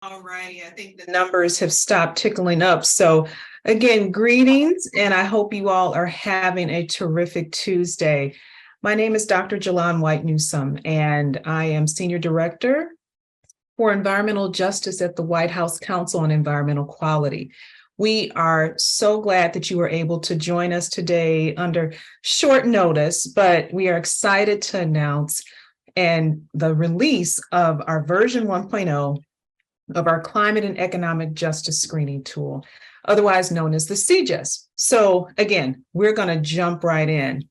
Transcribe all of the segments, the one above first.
All righty, I think the numbers have stopped tickling up. So again, greetings, and I hope you all are having a terrific Tuesday. My name is Dr. Jalan White Newsome, and I am Senior Director for Environmental Justice at the White House Council on Environmental Quality. We are so glad that you were able to join us today under short notice, but we are excited to announce the release of our version 1.0 of our Climate and Economic Justice Screening Tool, otherwise known as the CEJST. So again, we're going to jump right in.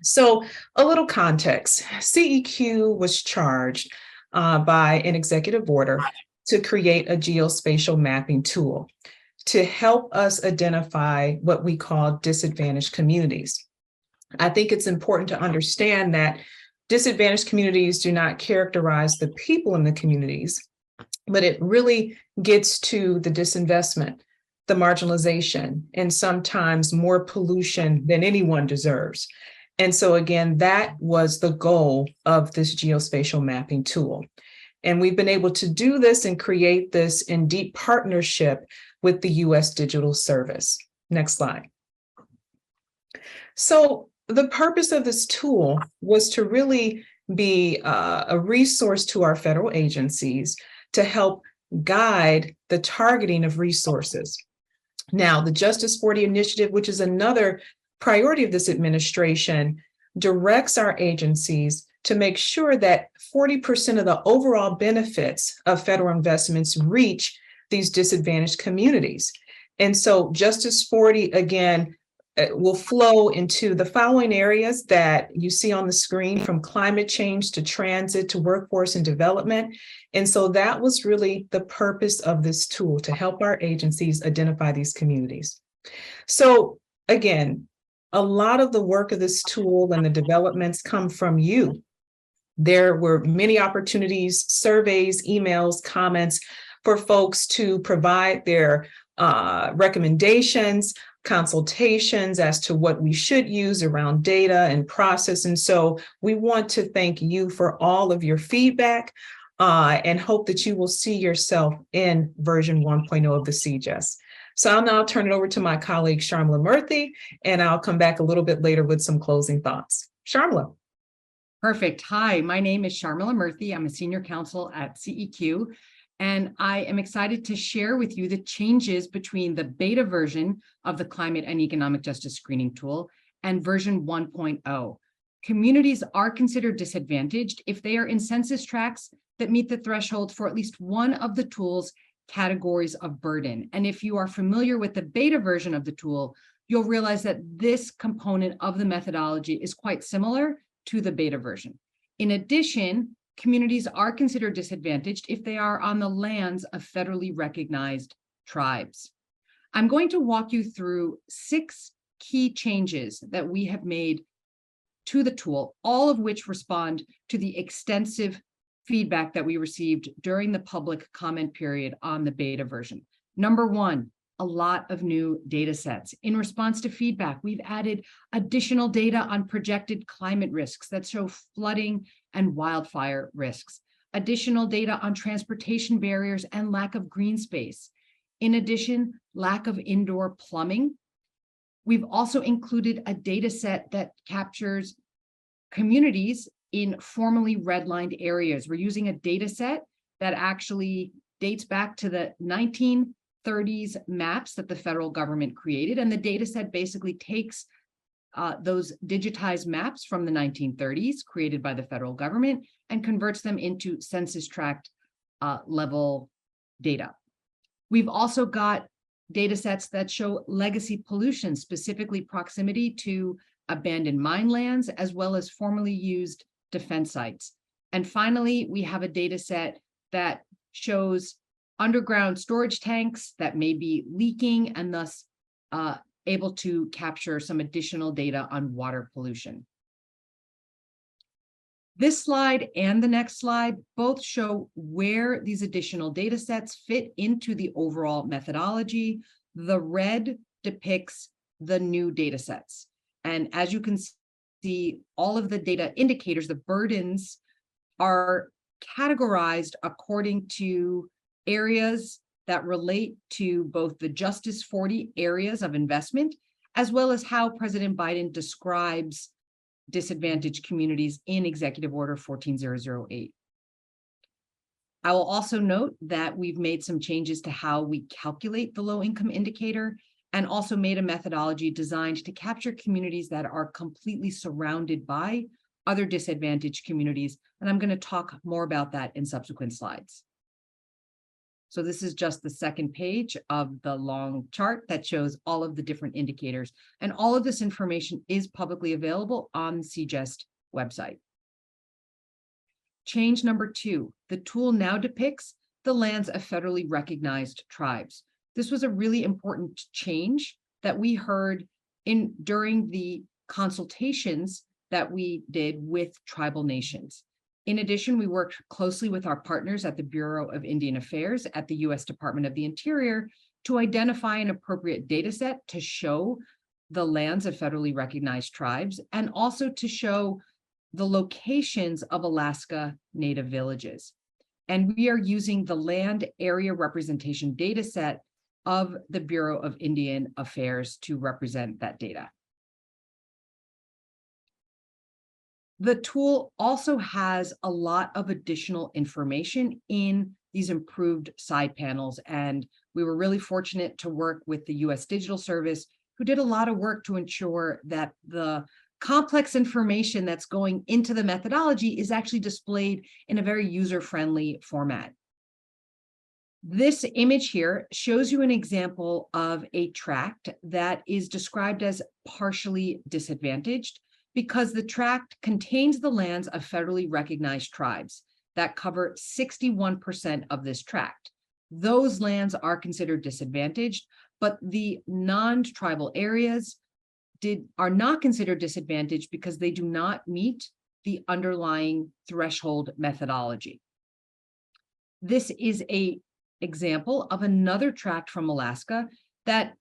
So a little context. CEQ was charged by an executive order to create a geospatial mapping tool to help us identify what we call disadvantaged communities. I think it's important to understand that disadvantaged communities do not characterize the people in the communities, but it really gets to the disinvestment, the marginalization, and sometimes more pollution than anyone deserves. And so again, that was the goal of this geospatial mapping tool. And we've been able to do this and create this in deep partnership with the US Digital Service. Next slide. So the purpose of this tool was to really be a resource to our federal agencies to help guide the targeting of resources. Now, the Justice40 Initiative, which is another priority of this administration, directs our agencies to make sure that 40% of the overall benefits of federal investments reach these disadvantaged communities. And so Justice40, again, will flow into the following areas that you see on the screen, from climate change to transit to workforce and development. And so that was really the purpose of this tool, to help our agencies identify these communities. So again, a lot of the work of this tool and the developments come from you. There were many opportunities, surveys, emails, comments for folks to provide their recommendations, consultations as to what we should use around data and process. And so we want to thank you for all of your feedback and hope that you will see yourself in version 1.0 of the CEJST. So I'll now turn it over to my colleague, Sharmila Murthy, and I'll come back a little bit later with some closing thoughts. Sharmila. Perfect. Hi, my name is Sharmila Murthy. I'm a senior counsel at CEQ. And I am excited to share with you the changes between the beta version of the Climate and Economic Justice Screening Tool and version 1.0. Communities are considered disadvantaged if they are in census tracts that meet the threshold for at least one of the tool's categories of burden. And if you are familiar with the beta version of the tool, you'll realize that this component of the methodology is quite similar to the beta version. In addition, communities are considered disadvantaged if they are on the lands of federally recognized tribes. I'm going to walk you through 6 key changes that we have made to the tool, all of which respond to the extensive feedback that we received during the public comment period on the beta version. Number 1, a lot of new data sets. In response to feedback, we've added additional data on projected climate risks that show flooding and wildfire risks, additional data on transportation barriers and lack of green space. In addition, lack of indoor plumbing. We've also included a data set that captures communities in formerly redlined areas. We're using a data set that actually dates back to the 1930s maps that the federal government created. And the data set basically takes those digitized maps from the 1930s created by the federal government and converts them into census tract level data. We've also got data sets that show legacy pollution, specifically proximity to abandoned mine lands, as well as formerly used defense sites. And finally, we have a data set that shows underground storage tanks that may be leaking and thus able to capture some additional data on water pollution. This slide and the next slide both show where these additional data sets fit into the overall methodology. The red depicts the new data sets. And as you can see, all of the data indicators, the burdens, are categorized according to areas that relate to both the Justice40 areas of investment, as well as how President Biden describes disadvantaged communities in Executive Order 14008. I will also note that we've made some changes to how we calculate the low income indicator, and also made a methodology designed to capture communities that are completely surrounded by other disadvantaged communities. And I'm going to talk more about that in subsequent slides. So this is just the second page of the long chart that shows all of the different indicators. And all of this information is publicly available on the CEJST website. Change number 2, the tool now depicts the lands of federally recognized tribes. This was a really important change that we heard during the consultations that we did with tribal nations. In addition, we worked closely with our partners at the Bureau of Indian Affairs at the U.S. Department of the Interior to identify an appropriate data set to show the lands of federally recognized tribes, and also to show the locations of Alaska Native villages. And we are using the land area representation data set of the Bureau of Indian Affairs to represent that data. The tool also has a lot of additional information in these improved side panels, and we were really fortunate to work with the U.S. Digital Service, who did a lot of work to ensure that the complex information that's going into the methodology is actually displayed in a very user-friendly format. This image here shows you an example of a tract that is described as partially disadvantaged, because the tract contains the lands of federally recognized tribes that cover 61% of this tract. Those lands are considered disadvantaged, but the non-tribal areas are not considered disadvantaged because they do not meet the underlying threshold methodology. This is an example of another tract from Alaska that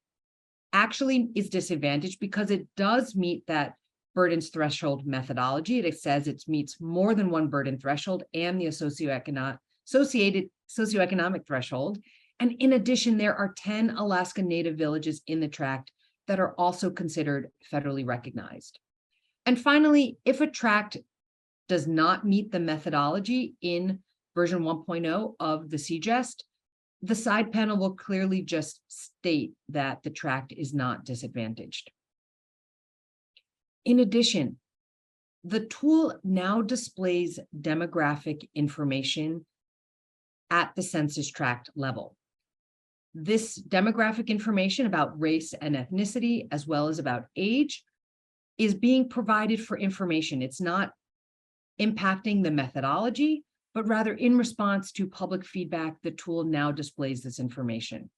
actually is disadvantaged because it does meet that burdens threshold methodology. It says it meets more than one burden threshold and the associated socioeconomic threshold. And in addition, there are 10 Alaska Native villages in the tract that are also considered federally recognized. And finally, if a tract does not meet the methodology in version 1.0 of the CEJST, the side panel will clearly just state that the tract is not disadvantaged. In addition, the tool now displays demographic information at the census tract level. This demographic information about race and ethnicity, as well as about age, is being provided for information. It's not impacting the methodology, but rather in response to public feedback, the tool now displays this information.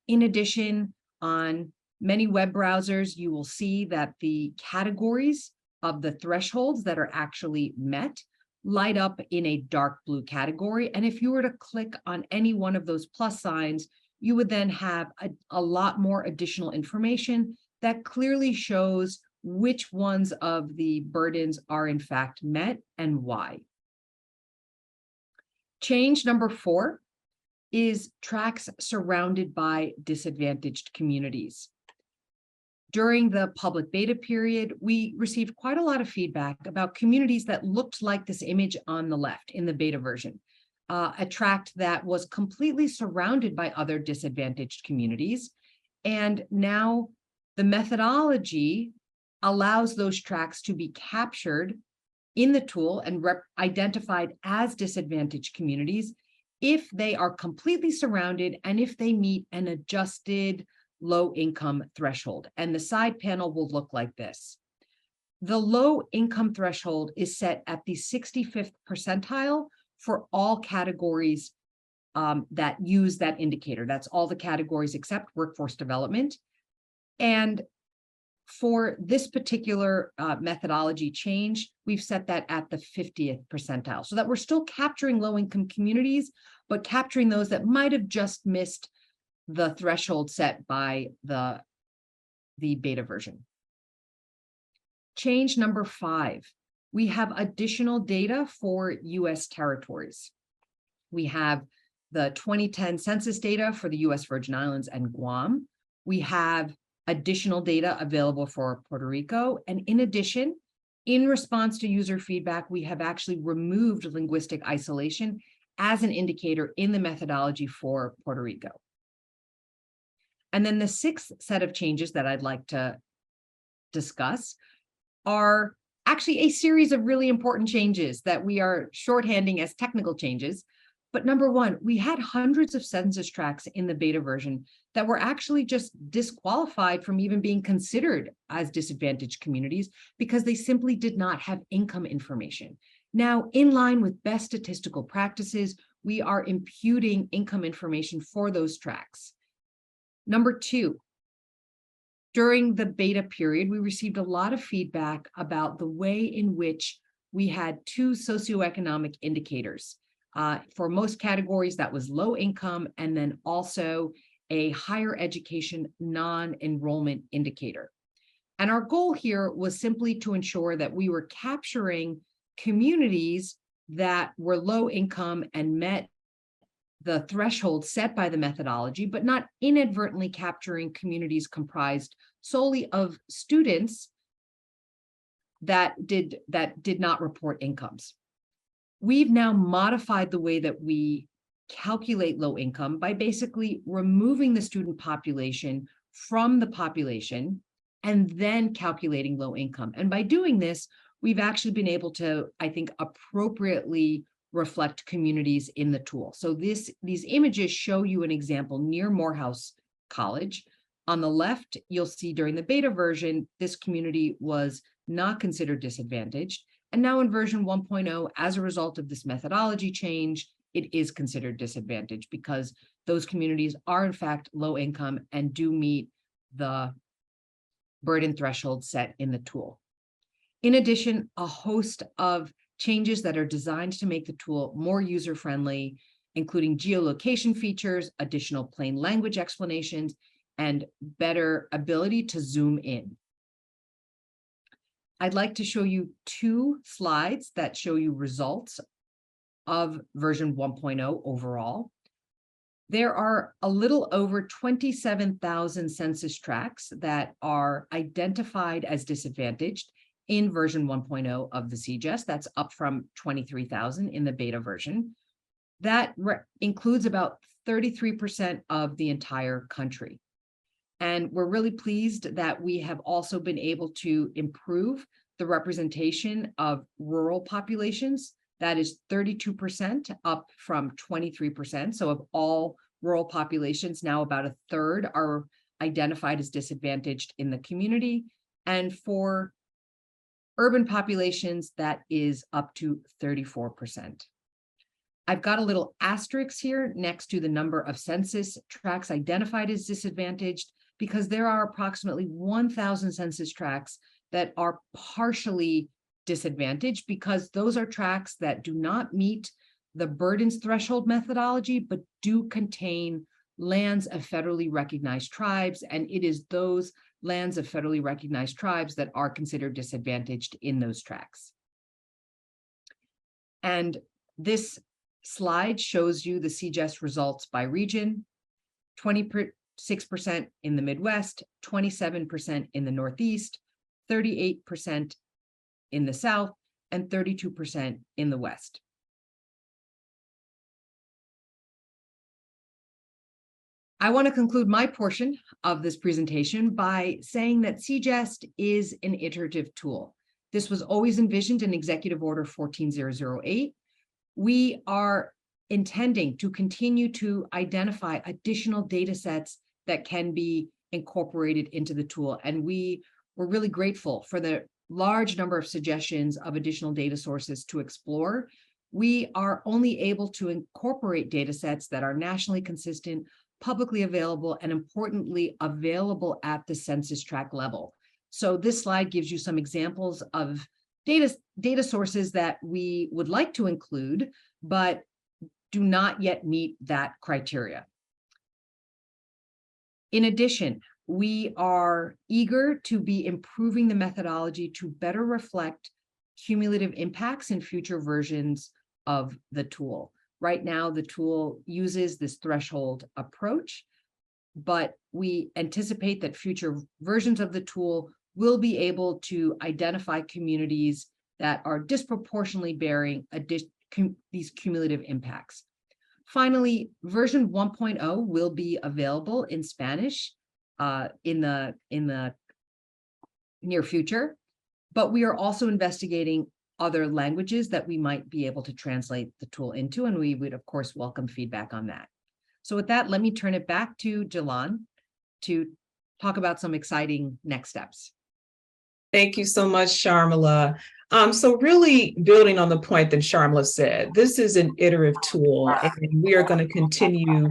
In addition, on many web browsers, you will see that the categories of the thresholds that are actually met light up in a dark blue category. And if you were to click on any one of those plus signs, you would then have a lot more additional information that clearly shows which ones of the burdens are in fact met and why. Change number 4 is tracts surrounded by disadvantaged communities. During the public beta period, we received quite a lot of feedback about communities that looked like this image on the left in the beta version, a tract that was completely surrounded by other disadvantaged communities. And now the methodology allows those tracts to be captured in the tool and identified as disadvantaged communities if they are completely surrounded and if they meet an adjusted low income threshold. And the side panel will look like this. The low income threshold is set at the 65th percentile for all categories that use that indicator. That's all the categories except workforce development. And for this particular methodology change, we've set that at the 50th percentile, so that we're still capturing low-income communities, but capturing those that might have just missed the threshold set by the beta version. Change number 5, we have additional data for U.S. territories. We have the 2010 census data for the US Virgin Islands and Guam. We have additional data available for Puerto Rico. And in addition, in response to user feedback, we have actually removed linguistic isolation as an indicator in the methodology for Puerto Rico. And then the sixth set of changes that I'd like to discuss are actually a series of really important changes that we are shorthanding as technical changes. But number one, we had hundreds of census tracts in the beta version that were actually just disqualified from even being considered as disadvantaged communities because they simply did not have income information. Now, in line with best statistical practices, we are imputing income information for those tracts. Number two, during the beta period, we received a lot of feedback about the way in which we had two socioeconomic indicators. For most categories, that was low income, and then also a higher education non-enrollment indicator. And our goal here was simply to ensure that we were capturing communities that were low income and met the threshold set by the methodology, but not inadvertently capturing communities comprised solely of students that did not report incomes. We've now modified the way that we calculate low income by basically removing the student population from the population and then calculating low income. And by doing this, we've actually been able to, I think, appropriately reflect communities in the tool. So these images show you an example near Morehouse College. On the left, you'll see during the beta version, this community was not considered disadvantaged. And now in version 1.0, as a result of this methodology change, it is considered disadvantaged because those communities are in fact low income and do meet the burden threshold set in the tool. In addition, a host of changes that are designed to make the tool more user-friendly, including geolocation features, additional plain language explanations, and better ability to zoom in. I'd like to show you two slides that show you results of version 1.0 overall. There are a little over 27,000 census tracts that are identified as disadvantaged in version 1.0 of the CEJST. That's up from 23,000 in the beta version. That includes about 33% of the entire country. And we're really pleased that we have also been able to improve the representation of rural populations. That is 32%, up from 23%. So of all rural populations, now about a third are identified as disadvantaged in the community. And for urban populations, that is up to 34%. I've got a little asterisk here next to the number of census tracts identified as disadvantaged, because there are approximately 1,000 census tracts that are partially disadvantaged, because those are tracts that do not meet the burdens threshold methodology, but do contain lands of federally recognized tribes. And it is those lands of federally recognized tribes that are considered disadvantaged in those tracts. And this slide shows you the CEJST results by region: 26% in the Midwest, 27% in the Northeast, 38% in the South, and 32% in the West. I want to conclude my portion of this presentation by saying that CEJST is an iterative tool. This was always envisioned in Executive Order 14008. We are intending to continue to identify additional data sets that can be incorporated into the tool. And we were really grateful for the large number of suggestions of additional data sources to explore. We are only able to incorporate data sets that are nationally consistent, publicly available, and importantly, available at the census tract level. So this slide gives you some examples of data sources that we would like to include, but do not yet meet that criteria. In addition, we are eager to be improving the methodology to better reflect cumulative impacts in future versions of the tool. Right now, the tool uses this threshold approach, but we anticipate that future versions of the tool will be able to identify communities that are disproportionately bearing these cumulative impacts. Finally, version 1.0 will be available in Spanish in the near future, but we are also investigating other languages that we might be able to translate the tool into, and we would, of course, welcome feedback on that. So with that, let me turn it back to Jalan to talk about some exciting next steps. Thank you so much, Sharmila. So really building on the point that Sharmila said, this is an iterative tool, and we are going to continue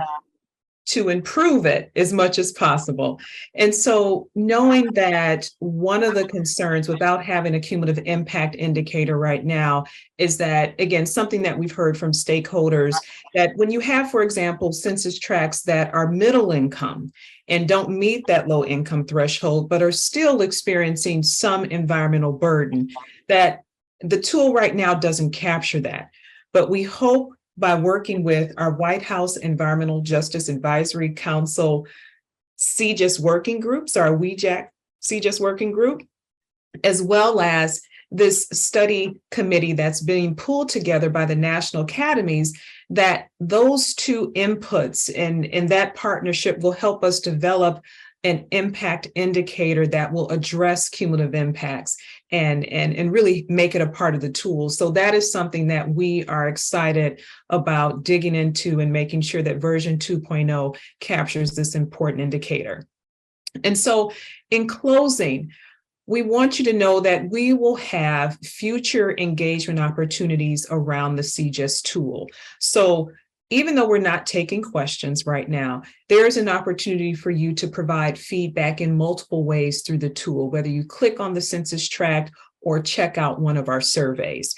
to improve it as much as possible. And so knowing that one of the concerns without having a cumulative impact indicator right now is that, again, something that we've heard from stakeholders, that when you have, for example, census tracts that are middle income and don't meet that low income threshold, but are still experiencing some environmental burden, that the tool right now doesn't capture that. But we hope by working with our White House Environmental Justice Advisory Council CEJST working groups, our WEJAC CEJST working group, as well as this study committee that's being pulled together by the national academies, that those two inputs and that partnership will help us develop an impact indicator that will address cumulative impacts and really make it a part of the tool. So that is something that we are excited about digging into and making sure that version 2.0 captures this important indicator. And so in closing, we want you to know that we will have future engagement opportunities around the CEJST tool. So even though we're not taking questions right now, there's an opportunity for you to provide feedback in multiple ways through the tool, whether you click on the census tract or check out one of our surveys.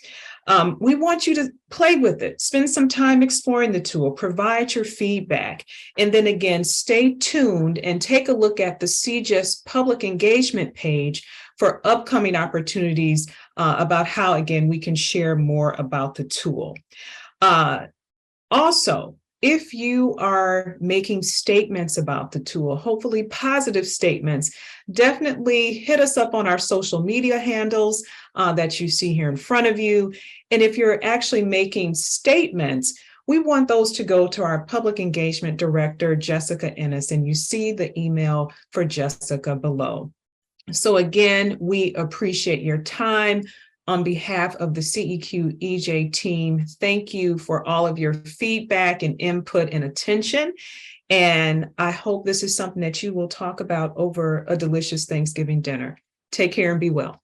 We want you to play with it, spend some time exploring the tool, provide your feedback, and then again, stay tuned and take a look at the CEJST public engagement page for upcoming opportunities about how, again, we can share more about the tool. Also, if you are making statements about the tool, hopefully positive statements, definitely hit us up on our social media handles that you see here in front of you. And if you're actually making statements, we want those to go to our Public Engagement Director, Jessica Ennis, and you see the email for Jessica below. So again, we appreciate your time. On behalf of the CEQ-EJ team, thank you for all of your feedback and input and attention. And I hope this is something that you will talk about over a delicious Thanksgiving dinner. Take care and be well.